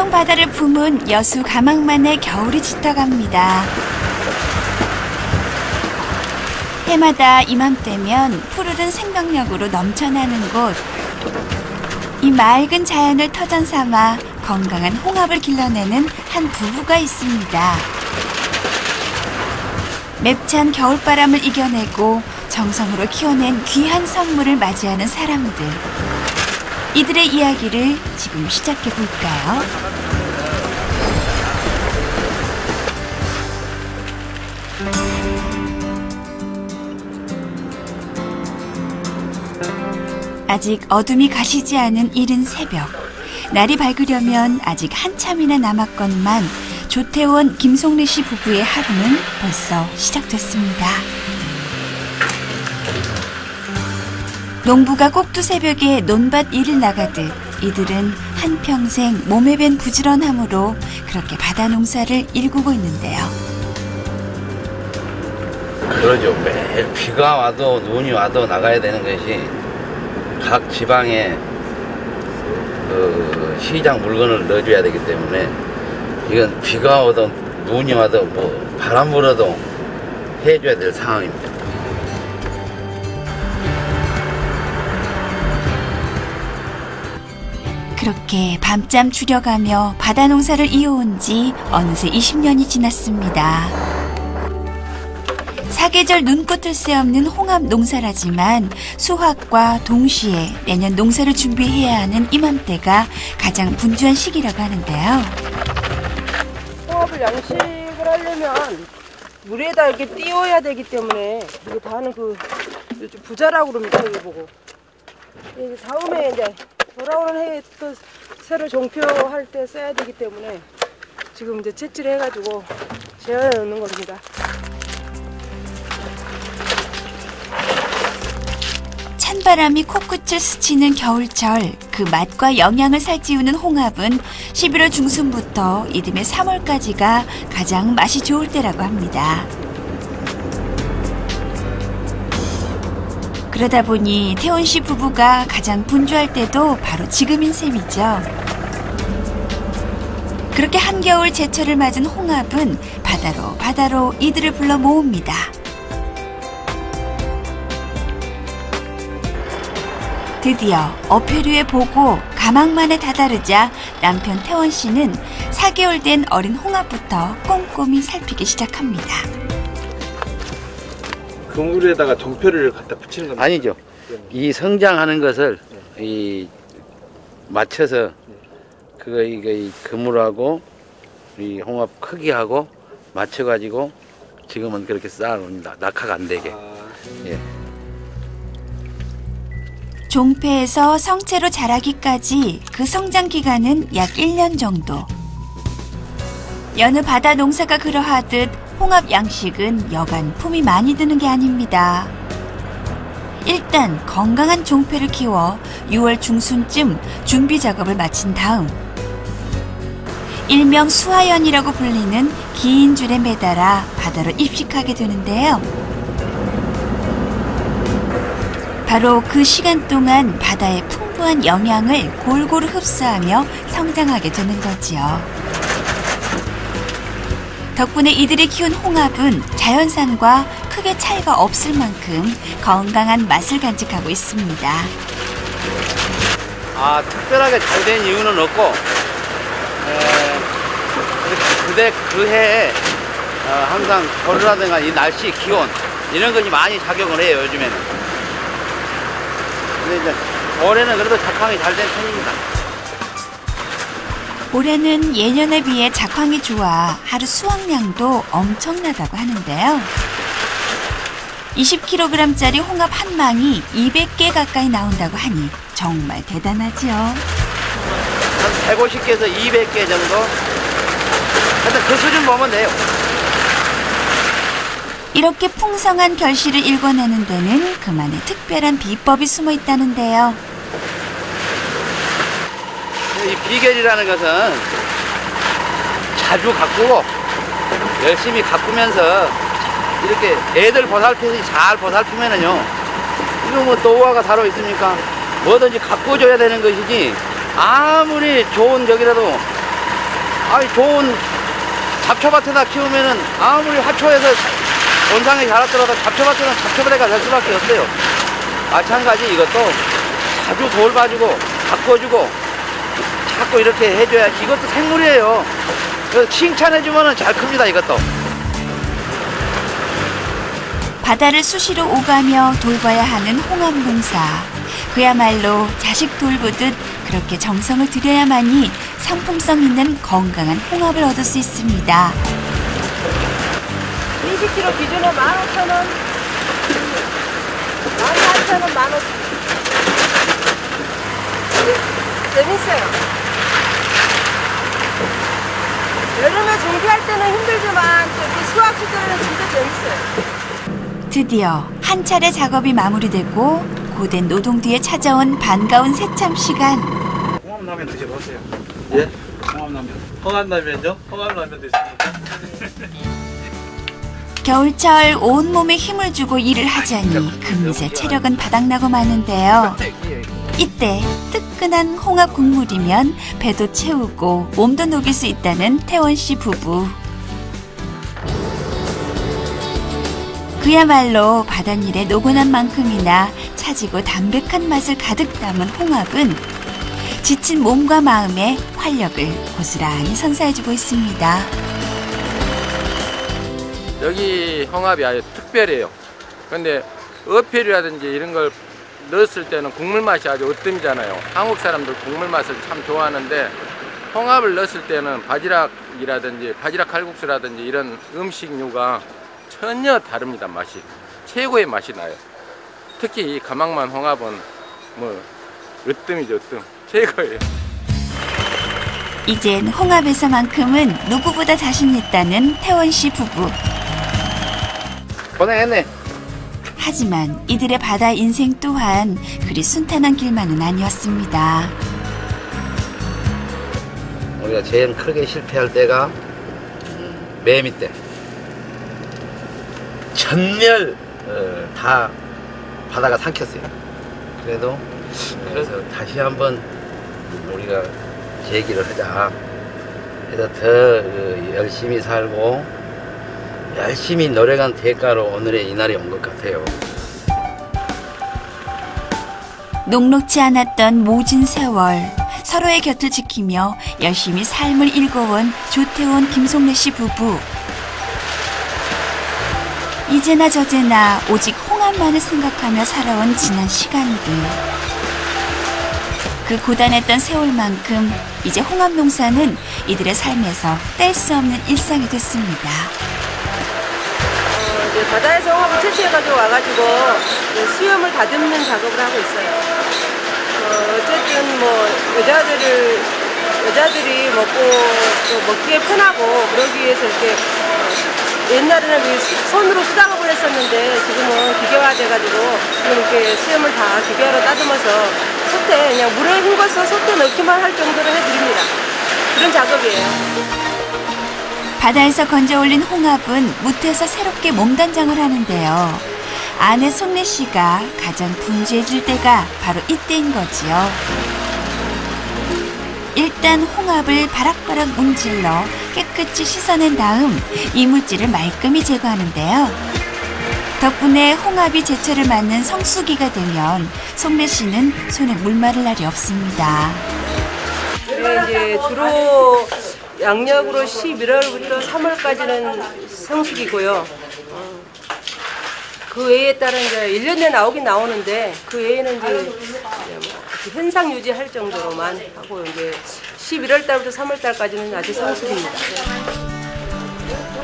청정 바다를 품은 여수 가망만의 겨울이 짙어갑니다. 해마다 이맘때면 푸르른 생명력으로 넘쳐나는 곳. 이 맑은 자연을 터전 삼아 건강한 홍합을 길러내는 한 부부가 있습니다. 맵찬 겨울바람을 이겨내고 정성으로 키워낸 귀한 선물을 맞이하는 사람들. 이들의 이야기를 지금 시작해 볼까요? 아직 어둠이 가시지 않은 이른 새벽. 날이 밝으려면 아직 한참이나 남았건만 조태원, 김송래 씨 부부의 하루는 벌써 시작됐습니다. 농부가 꼭두새벽에 논밭 일을 나가듯 이들은 한평생 몸에 밴 부지런함으로 그렇게 바다 농사를 일구고 있는데요. 그러죠. 매일 비가 와도 눈이 와도 나가야 되는 것이 각 지방에 그 시장 물건을 넣어줘야 되기 때문에 이건 비가 오든 눈이 와도 뭐 바람 불어도 해줘야 될 상황입니다. 그렇게 밤잠 줄여가며 바다 농사를 이어온 지 어느새 20년이 지났습니다. 사계절 눈꽃을 새 없는 홍합 농사라지만 수확과 동시에 내년 농사를 준비해야 하는 이맘때가 가장 분주한 시기라고 하는데요. 홍합을 양식을 하려면 물에다 이렇게 띄워야 되기 때문에 이게 다는 그 부자라고 그럽니다. 여기 보고. 다음에 이제 돌아오는 해에 또 새로 종표할 때 써야 되기 때문에 지금 이제 채취를 해가지고 재현해 놓는 겁니다. 찬바람이 코끝을 스치는 겨울철, 그 맛과 영양을 살찌우는 홍합은 11월 중순부터 이듬해 3월까지가 가장 맛이 좋을 때라고 합니다. 그러다 보니 태원 씨 부부가 가장 분주할 때도 바로 지금인 셈이죠. 그렇게 한겨울 제철을 맞은 홍합은 바다로 이들을 불러 모읍니다. 드디어 어패류의 보고 가망만에 다다르자 남편 태원 씨는 4개월 된 어린 홍합부터 꼼꼼히 살피기 시작합니다. 그물에다가 종표를 갖다 붙이는 겁니다. 아니죠. 이 성장하는 것을 이 맞춰서 그거 이 그물하고 이 홍합 크기하고 맞춰가지고 지금은 그렇게 쌓아놓습니다. 낙하가 안 되게. 예. 종패에서 성체로 자라기까지 그 성장 기간은 약 1년 정도. 여느 바다 농사가 그러하듯 홍합 양식은 여간 품이 많이 드는 게 아닙니다. 일단 건강한 종패를 키워 6월 중순쯤 준비 작업을 마친 다음 일명 수하연이라고 불리는 긴 줄에 매달아 바다로 입식하게 되는데요. 바로 그 시간 동안 바다의 풍부한 영양을 골고루 흡수하며 성장하게 되는 거지요. 덕분에 이들이 키운 홍합은 자연산과 크게 차이가 없을 만큼 건강한 맛을 간직하고 있습니다. 특별하게 잘 된 이유는 없고 그 해에 항상 겨울이라든가 이 날씨, 기온 이런 것이 많이 작용을 해요, 요즘에는. 근데 이제 올해는 그래도 작황이 잘 된 편입니다. 올해는 예년에 비해 작황이 좋아 하루 수확량도 엄청나다고 하는데요. 20kg짜리 홍합 한 망이 200개 가까이 나온다고 하니 정말 대단하죠. 한 150개에서 200개 정도? 하여튼 그 수준 보면 돼요. 이렇게 풍성한 결실을 일궈내는 데는 그만의 특별한 비법이 숨어 있다는데요. 이 비결이라는 것은 자주 가꾸고 열심히 가꾸면서 이렇게 애들 보살피듯이 잘 보살피면은요, 이거 뭐 노하우가 다로 있습니까? 뭐든지 가꾸어줘야 되는 것이지, 아무리 좋은 적이라도 아니 좋은 잡초밭에다 키우면은 아무리 화초에서 원상이 자랐더라도 잡초밭에는 잡초밭에가 될 수밖에 없어요. 마찬가지 이것도 자주 돌 봐주고 바꿔주고 자꾸 이렇게 해줘야지. 이것도 생물이에요. 그래서 칭찬해주면은 잘 큽니다. 이것도. 바다를 수시로 오가며 돌봐야 하는 홍합 농사. 그야말로 자식 돌보듯 그렇게 정성을 들여야만이 상품성 있는 건강한 홍합을 얻을 수 있습니다. 20kg 기준에 15,000원, 18,000원, 15,000원. 재밌어요. 여름에 정비할 때는 힘들지만 이렇게 수확 시절에는 진짜 재밌어요. 드디어 한 차례 작업이 마무리되고 고된 노동 뒤에 찾아온 반가운 새참 시간. 홍합라면 드셔보세요. 예? 홍합라면. 홍합라면요? 홍합라면도 있습니다. 겨울철 온몸에 힘을 주고 일을 하자니 금세 체력은 바닥나고 마는데요. 이때 뜨끈한 홍합 국물이면 배도 채우고 몸도 녹일 수 있다는 태원 씨 부부. 그야말로 바닷일에 노곤한 만큼이나 차지고 담백한 맛을 가득 담은 홍합은 지친 몸과 마음에 활력을 고스란히 선사해주고 있습니다. 여기 홍합이 아주 특별해요. 근데 어필이라든지 이런 걸 넣었을 때는 국물 맛이 아주 으뜸이잖아요. 한국 사람들 국물 맛을 참 좋아하는데 홍합을 넣었을 때는 바지락이라든지 바지락 칼국수라든지 이런 음식류가 전혀 다릅니다. 맛이 최고의 맛이 나요. 특히 이 가망만 홍합은 뭐 으뜸이죠. 으뜸 최고예요. 이젠 홍합에서만큼은 누구보다 자신 있다는 태원 씨 부부. 고생했네. 하지만 이들의 바다 인생 또한 그리 순탄한 길만은 아니었습니다. 우리가 제일 크게 실패할 때가 매미 때. 전멸 다 바다가 삼켰어요. 그래서 다시 한번 우리가 제기를 하자. 그래서 더 열심히 살고 열심히 노력한 대가로 오늘의 이날이 온 것 같아요. 녹록지 않았던 모진 세월, 서로의 곁을 지키며 열심히 삶을 일궈온 조태원 김송래 씨 부부. 이제나 저제나 오직 홍합만을 생각하며 살아온 지난 시간들. 그 고단했던 세월만큼 이제 홍합 농사는 이들의 삶에서 뗄 수 없는 일상이 됐습니다. 이제 바다에서 홍합을 채취해가지고 와가지고 수염을 다듬는 작업을 하고 있어요. 어쨌든 뭐 여자들이 먹기에 편하고 그러기 위해서 이렇게 옛날에는 손으로 수작업을 했었는데 지금은 기계화돼가지고 지금 이렇게 수염을 다 기계화로 따듬어서 솥에 그냥 물에 헹궈서 솥에 넣기만 할 정도로 해드립니다. 그런 작업이에요. 바다에서 건져 올린 홍합은 무태에서 새롭게 몸단장을 하는데요. 아내 송래 씨가 가장 분주해질 때가 바로 이때인 거지요. 일단 홍합을 바락바락 문질러 깨끗이 씻어낸 다음 이물질을 말끔히 제거하는데요. 덕분에 홍합이 제철을 맞는 성수기가 되면 송래 씨는 손에 물 마를 날이 없습니다. 네, 이제 주로 양력으로 11월부터 3월까지는 성수기고요. 그 외에 따른 이제 1년 내에 나오긴 나오는데 그 외에는 이제 현상 유지할 정도로만 하고 이제 11월 달부터 3월 달까지는 아직 성수기입니다.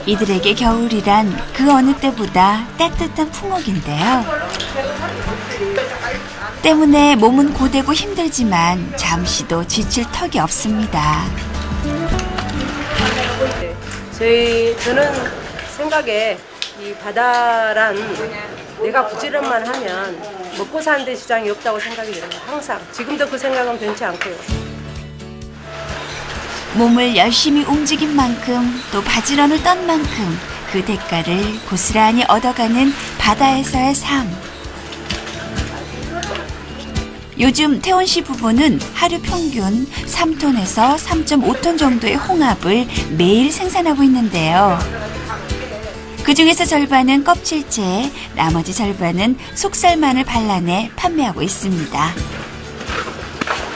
이들에게 겨울이란 그 어느 때보다 따뜻한 풍옥인데요. 때문에 몸은 고되고 힘들지만 잠시도 지칠 턱이 없습니다. 저는 생각에 이 바다란 내가 부지런만 하면 먹고 사는 데 지장이 없다고 생각이 들어요. 항상. 지금도 그 생각은 변치 않고요. 몸을 열심히 움직인 만큼 또 바지런을 떤 만큼 그 대가를 고스란히 얻어가는 바다에서의 삶. 요즘 태원 씨 부부는 하루 평균 3톤에서 3.5톤 정도의 홍합을 매일 생산하고 있는데요. 그중에서 절반은 껍질째, 나머지 절반은 속살만을 발라내 판매하고 있습니다.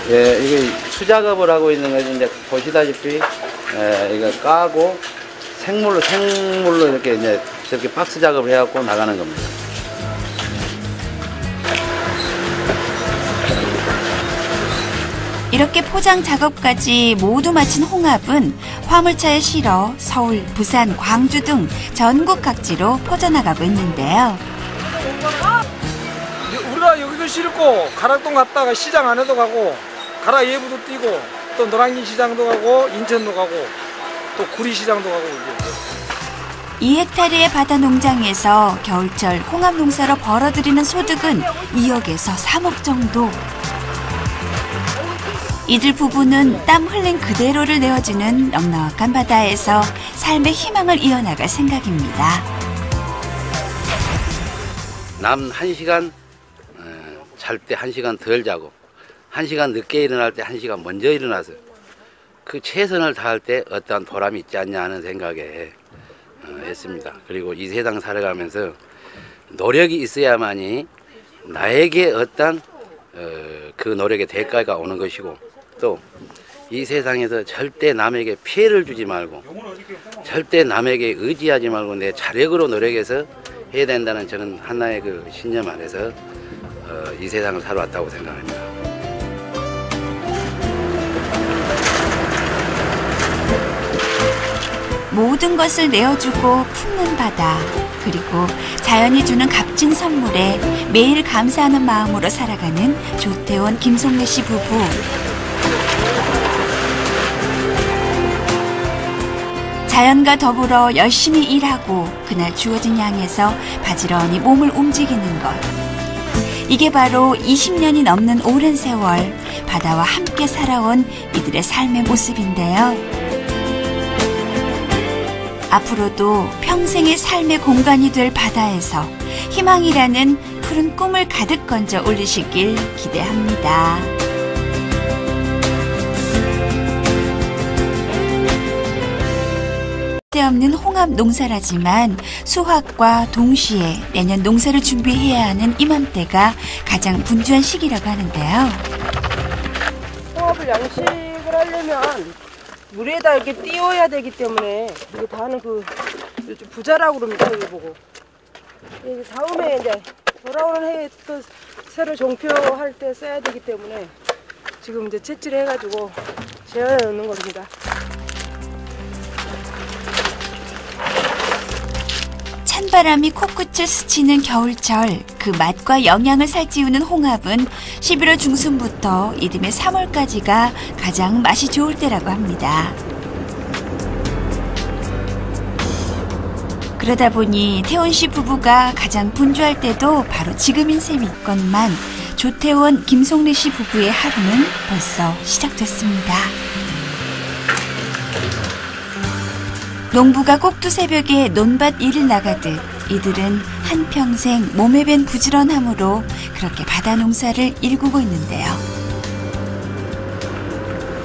예, 이게 수작업을 하고 있는 거지. 이제 보시다시피 이거 까고 생물로 이렇게 이제 저렇게 박스 작업을 해갖고 나가는 겁니다. 이렇게 포장 작업까지 모두 마친 홍합은 화물차에 실어 서울, 부산, 광주 등 전국 각지로 퍼져나가고 있는데요. 우리가 여기도 싣고 가락동 갔다가 시장 안에도 가고 가락 예부도 뛰고 또 노량진 시장도 가고 인천도 가고 또 구리시장도 가고 이제. 2헥타르의 바다 농장에서 겨울철 홍합 농사로 벌어들이는 소득은 2억에서 3억 정도. 이들 부부는 땀 흘린 그대로를 내어주는 넉넉한 바다에서 삶의 희망을 이어나갈 생각입니다. 남 1시간 잘 때 1시간 덜 자고 1시간 늦게 일어날 때 1시간 먼저 일어나서 그 최선을 다할 때 어떠한 보람이 있지 않냐 하는 생각에 했습니다. 그리고 이 세상 살아가면서 노력이 있어야만이 나에게 어떤 그 노력의 대가가 오는 것이고 또 이 세상에서 절대 남에게 피해를 주지 말고 절대 남에게 의지하지 말고 내 자력으로 노력해서 해야 된다는 저는 하나의 그 신념 안에서 이 세상을 살아왔다고 생각합니다. 모든 것을 내어주고 품는 바다, 그리고 자연이 주는 값진 선물에 매일 감사하는 마음으로 살아가는 조태원, 김송래 씨 부부. 자연과 더불어 열심히 일하고 그날 주어진 양에서 바지런히 몸을 움직이는 것. 이게 바로 20년이 넘는 오랜 세월 바다와 함께 살아온 이들의 삶의 모습인데요. 앞으로도 평생의 삶의 공간이 될 바다에서 희망이라는 푸른 꿈을 가득 건져 올리시길 기대합니다. 쓸데없는 홍합 농사라지만 수확과 동시에 내년 농사를 준비해야 하는 이맘때가 가장 분주한 시기라고 하는데요. 홍합을 양식을 하려면 물에다 이렇게 띄워야 되기 때문에 이게 다는 그 부자라고 그럽니다. 여기 보고. 이제 다음에 이제 돌아오는 해에 또 새로 종표할 때 써야 되기 때문에 지금 이제 채취를 해가지고 재현해 놓는 겁니다. 찬바람이 코끝을 스치는 겨울철, 그 맛과 영양을 살찌우는 홍합은 11월 중순부터 이듬해 3월까지가 가장 맛이 좋을 때라고 합니다. 그러다 보니 태원 씨 부부가 가장 분주할 때도 바로 지금인 셈이 있건만 조태원, 김송래 씨 부부의 하루는 벌써 시작됐습니다. 농부가 꼭두새벽에 논밭 일을 나가듯 이들은 한평생 몸에 밴 부지런함으로 그렇게 바다 농사를 일구고 있는데요.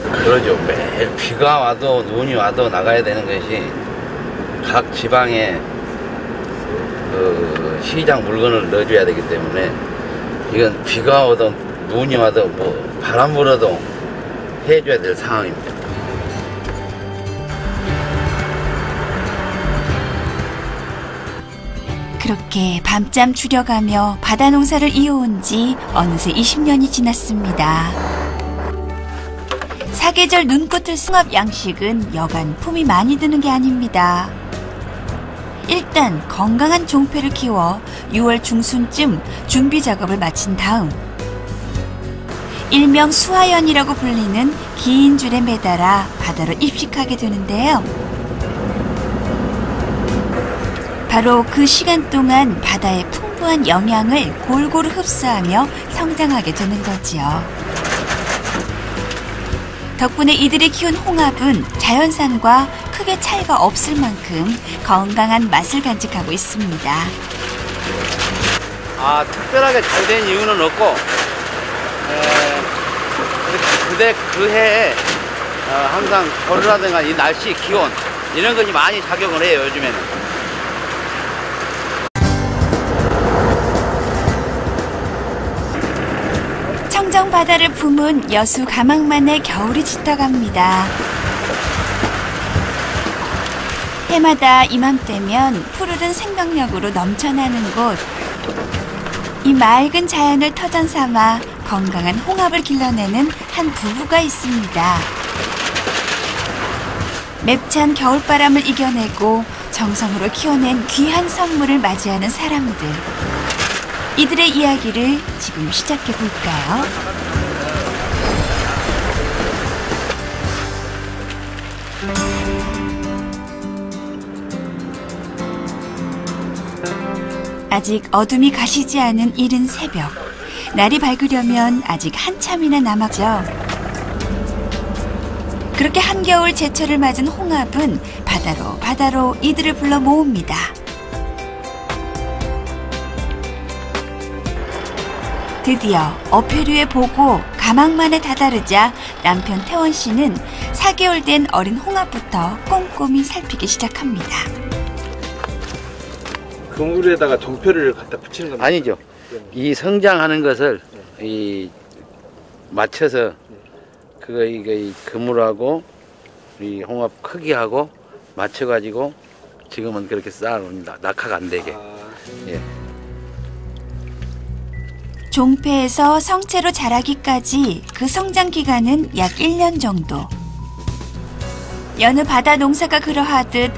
그러죠. 매일 비가 와도 눈이 와도 나가야 되는 것이 각 지방에 그 시장 물건을 넣어줘야 되기 때문에 이건 비가 오도 눈이 와도 뭐 바람 불어도 해줘야 될 상황입니다. 그렇게 밤잠 줄여가며 바다 농사를 이어온 지 어느새 20년이 지났습니다. 사계절 눈꽃을 승합 양식은 여간 품이 많이 드는 게 아닙니다. 일단 건강한 종패를 키워 6월 중순쯤 준비 작업을 마친 다음 일명 수하연이라고 불리는 긴 줄에 매달아 바다로 입식하게 되는데요. 바로 그 시간 동안 바다의 풍부한 영양을 골고루 흡수하며 성장하게 되는 거지요. 덕분에 이들이 키운 홍합은 자연산과 크게 차이가 없을 만큼 건강한 맛을 간직하고 있습니다. 특별하게 잘 된 이유는 없고 그 해에 항상 벌이라든가 이 날씨, 기온 이런 것이 많이 작용을 해요, 요즘에는. 청정 바다를 품은 여수 가망만의 겨울이 짙어갑니다. 해마다 이맘때면 푸르른 생명력으로 넘쳐나는 곳. 이 맑은 자연을 터전 삼아 건강한 홍합을 길러내는 한 부부가 있습니다. 맵찬 겨울바람을 이겨내고 정성으로 키워낸 귀한 선물을 맞이하는 사람들. 이들의 이야기를 지금 시작해 볼까요? 아직 어둠이 가시지 않은 이른 새벽. 날이 밝으려면 아직 한참이나 남았죠. 그렇게 한겨울 제철을 맞은 홍합은 바다로 이들을 불러 모읍니다. 드디어 어패류의 보고 가망만에 다다르자 남편 태원 씨는 4개월 된 어린 홍합부터 꼼꼼히 살피기 시작합니다. 그물에다가 종표를 갖다 붙이는 겁니다. 아니죠. 이 성장하는 것을 이 맞춰서 이 그물하고 이 홍합 크기하고 맞춰가지고 지금은 그렇게 쌓아놓습니다. 낙하가 안 되게. 예. 종패에서 성체로 자라기까지 그 성장 기간은 약 1년 정도. 여느 바다 농사가 그러하듯